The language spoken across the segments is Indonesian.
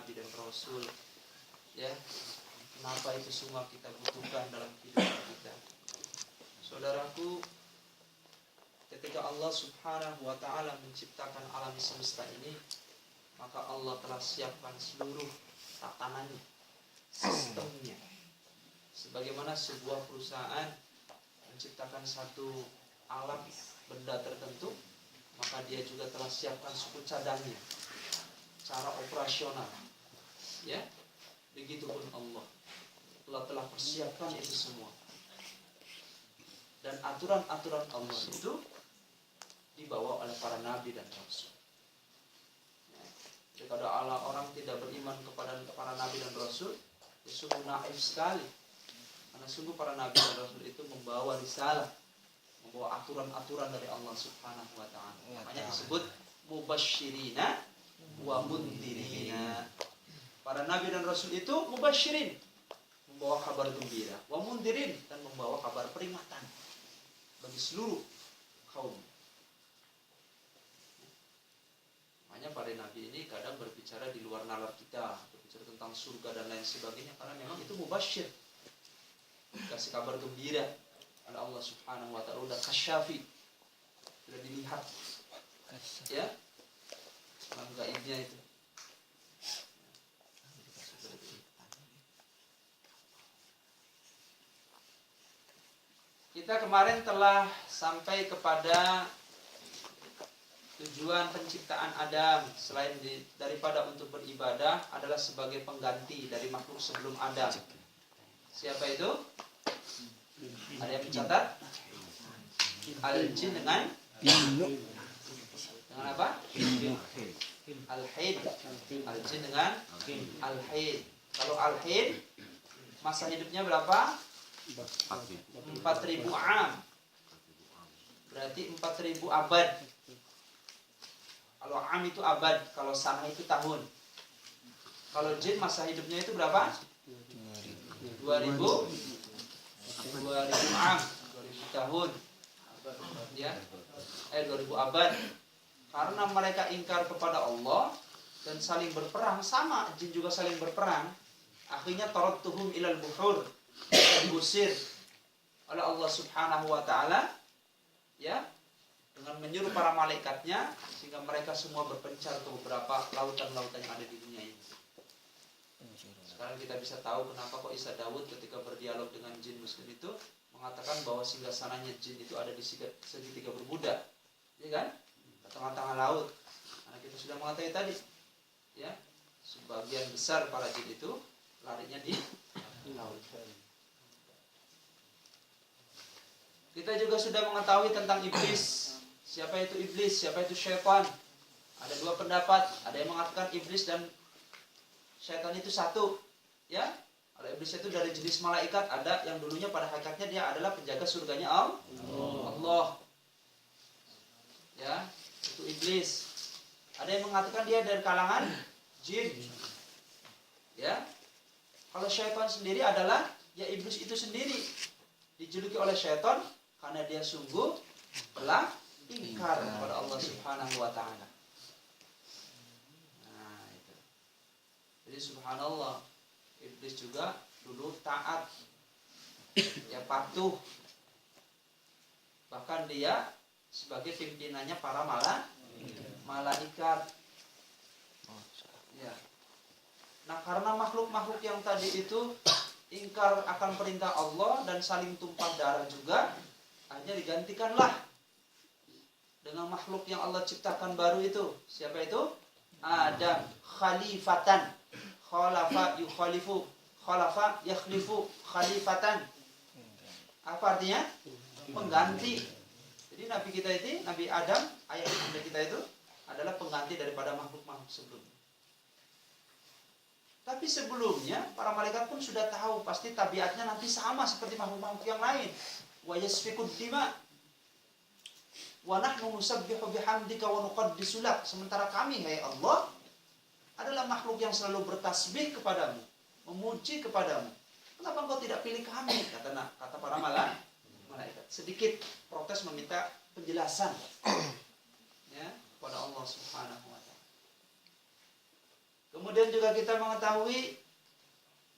nabi dan rasul. Ya, kenapa itu semua kita butuhkan dalam kehidupan kita. Saudaraku, ketika Allah Subhanahu wa taala menciptakan alam semesta ini, maka Allah telah siapkan seluruh tatanannya, sistemnya. Sebagaimana sebuah perusahaan menciptakan satu alat benda tertentu, maka dia juga telah siapkan suku cadangnya, cara operasional. Ya, begitupun Allah telah persiapkan itu semua. Dan aturan-aturan Allah itu dibawa oleh para nabi dan rasul. Jika ada orang tidak beriman kepada para nabi dan rasul, itu sungguh naif sekali. Karena sungguh para nabi dan rasul itu membawa risalah, membawa aturan-aturan dari Allah Subhanahu wa taala. Makanya disebut mubasysyirina wa mundirina. Para nabi dan rasul itu mubasyirin, membawa kabar gembira, wa mundirin, dan membawa kabar peringatan bagi seluruh kaum. Makanya para nabi ini kadang berbicara di luar nalar kita, berbicara tentang surga dan lain sebagainya, karena memang itu mubasyir, kasih kabar gembira oleh Allah Subhanahu wa taala. Udah kasyafi, sudah dilihat, ya, alam gaibnya itu. Kita kemarin telah sampai kepada tujuan penciptaan Adam, selain daripada untuk beribadah, adalah sebagai pengganti dari makhluk sebelum Adam. Siapa itu? Ada yang mencatat? Al-jin dengan apa? Al-hid. Al-jin dengan al-hid. Kalau al-hid, masa hidupnya berapa? 4.000 am. Berarti 4.000 abad. Kalau am itu abad, kalau sana itu tahun. Kalau jin masa hidupnya itu berapa? 2000 am, 2000 tahun. Ya. 2000 abad. Karena mereka ingkar kepada Allah dan saling berperang, sama jin juga saling berperang. Akhirnya tarattuhum ilal buhur, diusir oleh Allah Subhanahu wa taala, ya, dengan menyuruh para malaikatnya, sehingga mereka semua berpencar ke beberapa lautan-lautan yang ada di dunia ini. Sekarang kita bisa tahu kenapa kok Isa Daud ketika berdialog dengan jin muslim itu mengatakan bahwa singgasananya jin itu ada di segitiga bermuda, ya kan, di tengah-tengah laut. Karena kita sudah mengetahui tadi, ya, sebagian besar para jin itu larinya di laut. Kita juga sudah mengetahui tentang iblis. Siapa itu iblis? Siapa itu syaitan? Ada dua pendapat. Ada yang mengatakan iblis dan syaitan itu satu. Ya, kalau iblis itu dari jenis malaikat. Ada yang dulunya pada hakikatnya dia adalah penjaga surganya Allah. Ya, itu iblis. Ada yang mengatakan dia dari kalangan jin. Ya, kalau syaitan sendiri adalah ya iblis itu sendiri, dijuluki oleh syaitan karena dia sungguh telah ingkar kepada Allah Subhanahu wa taala. Nah, itu. Jadi subhanallah, iblis juga dulu taat, ya, patuh. Bahkan dia sebagai pimpinannya para malaikat. Ya. Nah, karena makhluk-makhluk yang tadi itu ingkar akan perintah Allah dan saling tumpah darah juga, hanya digantikanlah dengan makhluk yang Allah ciptakan baru itu. Siapa itu? Adam, khalifatan. Khalafa yukhalifu, khalafa yakhlifu, khalifatan. Apa artinya? Pengganti. Jadi Nabi kita itu, Nabi Adam, ayah bunda kita itu adalah pengganti daripada makhluk-makhluk sebelumnya. Tapi sebelumnya para malaikat pun sudah tahu pasti tabiatnya nanti sama seperti makhluk-makhluk yang lain. Wa yasfikud dima wa nahnu nusabbihu bihamdika wa nuqaddisu lak. Sementara kami, hai Allah, adalah makhluk yang selalu bertasbih kepadamu, memuji kepadamu. Kenapa engkau tidak pilih kami? Kata para malaikat. Sedikit protes meminta penjelasan, ya, kepada Allah Subhanahu wa taala. Kemudian juga kita mengetahui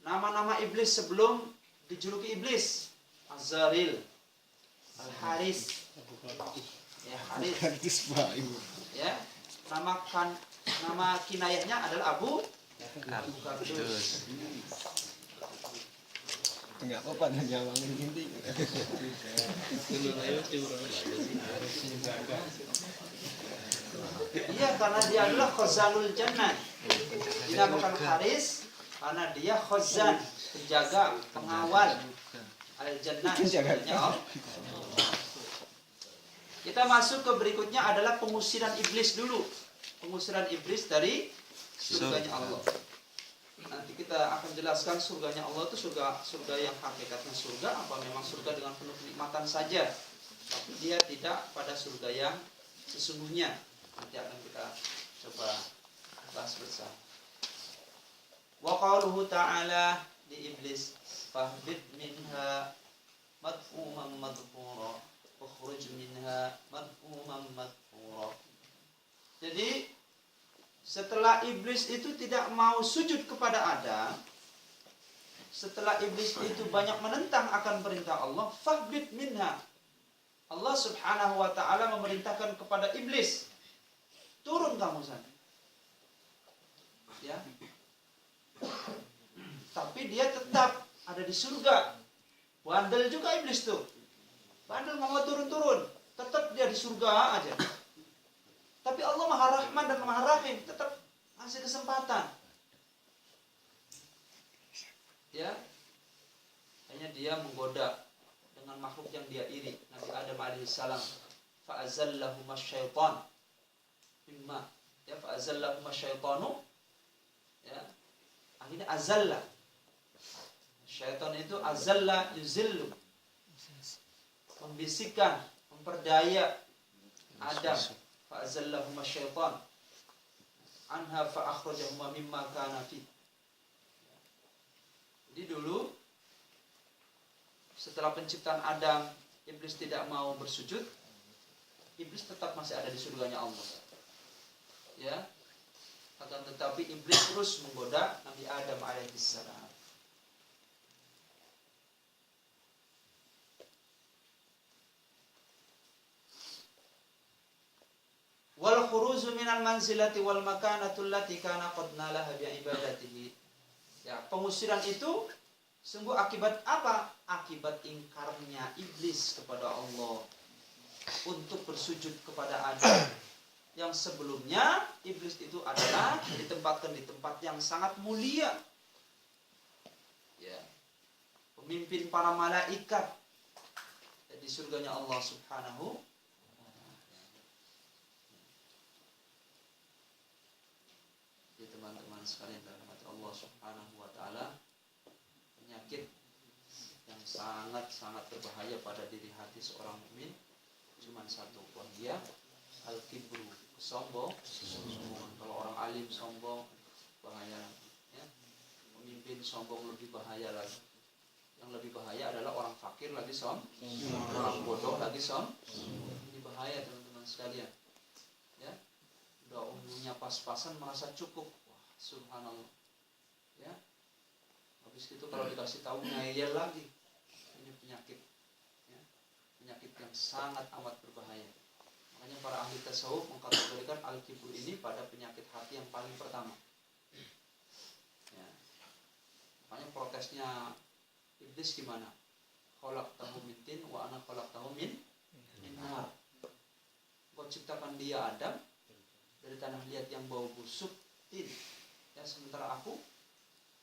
nama-nama iblis sebelum dijuluki iblis. Azaril, Al-Haris, ya Haris, ya nama kinayahnya adalah Abu Kardus. Enggak apa-apa nyawangin inti. Iya, karena dia adalah khazanul jannah. Dinamakan Haris karena dia khazan, penjaga, pengawal al-jannah. Kita masuk ke berikutnya adalah pengusiran iblis dulu. Pengusiran iblis dari surganya Allah. Nanti kita akan jelaskan surganya Allah itu surga yang hakikatnya surga apa memang surga dengan penuh kenikmatan saja. Tapi dia tidak pada surga yang sesungguhnya. Nanti akan kita coba bahas bersama. Wa qauluhu ta'ala di iblis fahbit minha mad'uman madhura ukhruj minha mad'uman madhura. Jadi setelah iblis itu tidak mau sujud kepada Adam, setelah iblis itu banyak menentang akan perintah Allah, fahbit minha. Allah Subhanahu wa taala memerintahkan kepada iblis, turun kamu sana. Ya. Tapi dia tetap ada di surga. Bandel juga iblis tuh. Bandel nggak mau turun-turun, tetap dia di surga aja. Tapi Allah Maha Rahman dan Maha Rahim, tetap kasih kesempatan. Ya, hanya dia menggoda dengan makhluk yang dia iri. Nabi Adam alaihissalam, fa'azallahuma syaitan, mimma, ya fa'azallahuma syaitanu, ya, akhirnya azalla. Syaitan itu azalla yuzillu, membisikkan, memperdaya Adam. Fa'azallahuma syaitan anha fa'akhrajahuma mimma kana fi. Jadi dulu setelah penciptaan Adam, iblis tidak mau bersujud. Iblis tetap masih ada di surganya Allah. Ya. Akan tetapi iblis terus menggoda Nabi Adam alaihissalam. Wal khuruzu minal manzilati wal makanatul lati kana qad nalaha bi ibadatihi. Ya, pengusiran itu sungguh akibat apa? Akibat ingkarnya iblis kepada Allah untuk bersujud kepada Adam. Yang sebelumnya iblis itu adalah ditempatkan di tempat yang sangat mulia. Ya. Pemimpin para malaikat di surganya Allah Subhanahu. Teman-teman sekalian dirahmati Allah Subhanahu wa taala, penyakit yang sangat-sangat berbahaya pada diri hati seorang mukmin cuma satu, wahia al-kibru, sombong. Kalau orang alim sombong bahaya, ya. Pemimpin sombong lebih bahaya lagi. Yang lebih bahaya adalah orang fakir lagi sombong, orang bodoh lagi sombong. Ini bahaya teman-teman sekalian. Ya. Udah umurnya pas-pasan merasa cukup. Subhanallah, ya. Habis itu kalau dikasih tahu ngeyel lagi, ini penyakit, ya. Penyakit yang sangat amat berbahaya. Makanya para ahli tasawuf mengkategorikan al-kibru ini pada penyakit hati yang paling pertama. Ya. Makanya protesnya iblis gimana? Khalaqtahu min tin wa ana khalaqtahu min nar. Kau ciptakan dia Adam dari tanah liat yang bau busuk, tin. Ya, sementara aku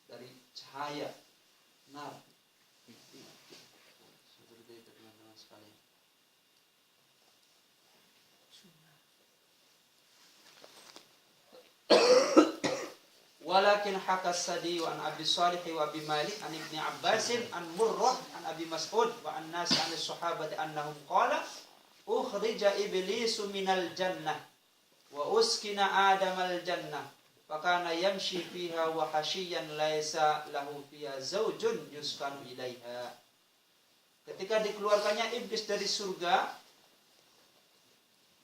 dari cahaya nar. Seperti itu teman-teman sekalian. Walakin hakas sadi wa an Abi Salih wa Abi Malik an Ibni Abbasin an Murrah an Abi Mas'ud wa an nas an as-sahabati annahum qala ukhrija iblisu minal jannah wa uskina adamal jannah fakana yamshi fiha wa hasyiyan laisa lahu fiha zaujun yuskanu ilaiha. Ketika dikeluarkannya iblis dari surga,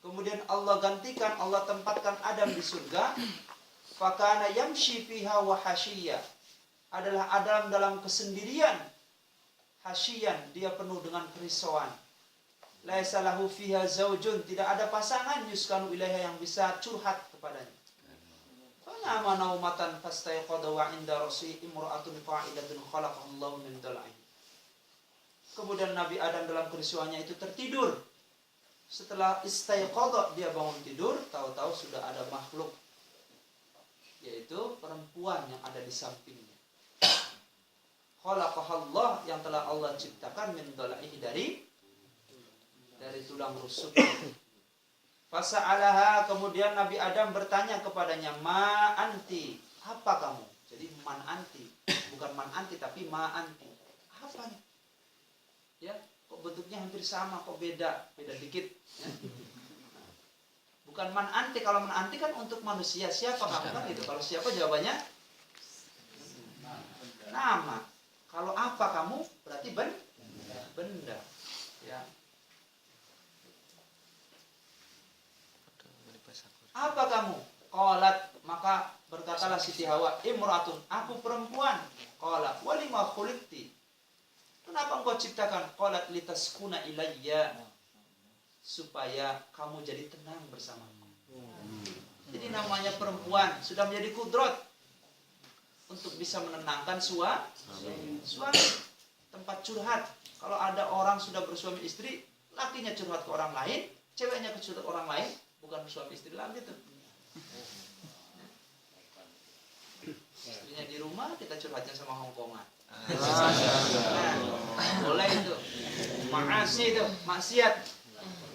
kemudian Allah gantikan, Allah tempatkan Adam di surga, fakana yamshi fiha wa hasyiya, adalah Adam dalam kesendirian, hasyian, dia penuh dengan kerisauan. Laisa lahu fiha zaujun, tidak ada pasangan yuskanu ilaiha yang bisa curhat kepadanya. Fana naumatan fastayqadha wa inda rasi imra'atun qa'idatun khalaqallahu min dal'in. Kemudian Nabi Adam dalam kerisauannya itu tertidur. Setelah istayqadha, dia bangun tidur, tahu-tahu sudah ada makhluk, yaitu perempuan yang ada di sampingnya. Khalaqahallah, yang telah Allah ciptakan min dal'ihi, dari tulang rusuk. Fasa'alaha, kemudian Nabi Adam bertanya kepadanya, ma anti, apa kamu? Jadi man anti, bukan man anti tapi ma anti. Apa nih? Ya, kok bentuknya hampir sama, kok beda dikit. Ya. Bukan man anti, kalau man anti kan untuk manusia, siapa kamu kan gitu. Kalau siapa jawabannya nama. Kalau apa kamu berarti benda. Ya. Apa kamu? Qalat, maka berkatalah Siti Hawa, imratun, aku perempuan. Qalat, walima khuliqti, kenapa engkau ciptakan? Qalat, litaskuna ilayya, supaya kamu jadi tenang bersamaku. Jadi namanya perempuan sudah menjadi kudrat untuk bisa menenangkan suami, tempat curhat. Kalau ada orang sudah bersuami istri, lakinya curhat ke orang lain, ceweknya curhat ke orang lain, bukan suami istri lagi tuh. Istrinya di rumah, kita curhatnya sama Hongkongan. Nah, boleh itu. Makasih itu, maksiat.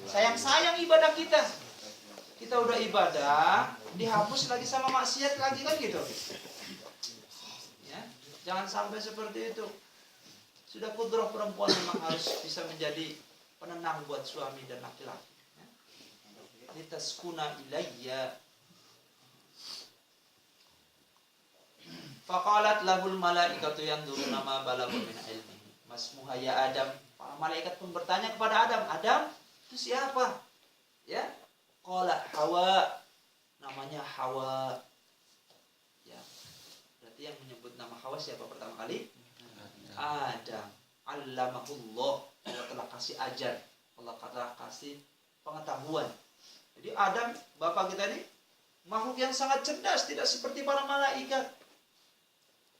Sayang ibadah kita. Kita udah ibadah, dihapus lagi sama maksiat lagi kan gitu. Ya, jangan sampai seperti itu. Sudah kudrah perempuan memang harus bisa menjadi penenang buat suami dan laki-laki. Litaskuna ilayya. Faqalat lahul malaikatu yanzuruna ma balagha min ilmihi. Masmuha ya Adam. Para malaikat pun bertanya kepada Adam, Adam itu siapa? Ya. Qala Hawa. Namanya Hawa. Ya. Berarti yang menyebut nama Hawa siapa pertama kali? Adam. Allamahullah. Allah telah kasih ajar. Allah telah kasih pengetahuan. Jadi Adam, bapak kita ini makhluk yang sangat cerdas, tidak seperti para malaikat.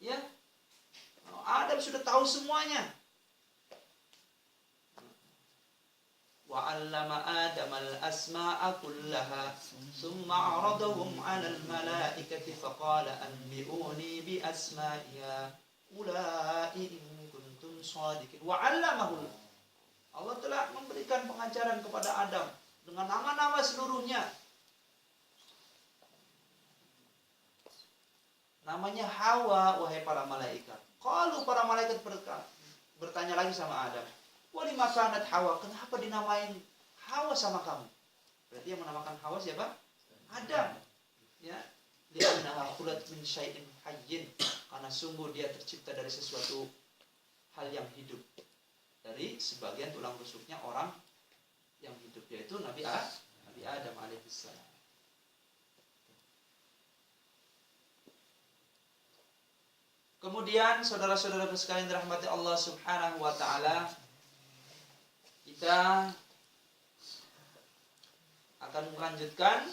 Ya, Adam sudah tahu semuanya. Wa 'allama Adam al-asma'a kullaha, thumma 'aradahum 'ala al-mala'ikati faqala anbi'uni bi asma'iha ula'i in kuntum shadiqin. Wa 'allamahu. Allah telah memberikan pengajaran kepada Adam dengan nama-nama seluruhnya. Namanya Hawa, wahai para malaikat. Kalau para malaikat bertanya lagi sama Adam, walima kanat Hawa, kenapa dinamain Hawa sama kamu? Berarti yang menamakan Hawa siapa? Adam. Ya, li'annaha khulat min syai'in hayyin, karena sungguh dia tercipta dari sesuatu hal yang hidup, dari sebagian tulang rusuknya orang yang hidup, yaitu Nabi Adam alaihissalam. Kemudian saudara-saudara sekalian dirahmati Allah Subhanahu wa taala, kita akan melanjutkan